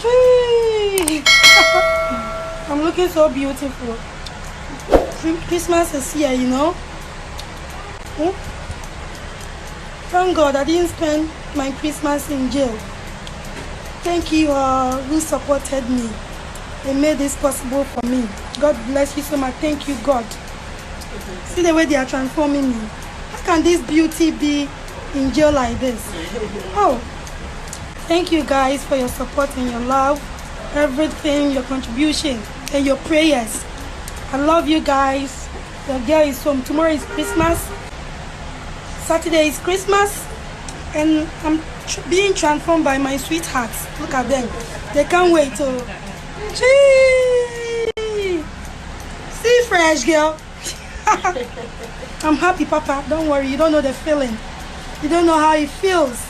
Hey. I'm looking so beautiful. Christmas is here, you know. Thank God I didn't spend my Christmas in jail. Thank you all who supported me and made this possible for me. God bless you so much. Thank you, God. See the way they are transforming me. How can this beauty be in jail like this? Oh, thank you guys for your support and your love, everything, your contribution and your prayers. I love you guys. Your girl is home. Tomorrow is Christmas. Saturday is Christmas. And I'm being transformed by my sweethearts. Look at them. They can't wait to... See fresh, girl. I'm happy, Papa. Don't worry. You don't know the feeling. You don't know how it feels.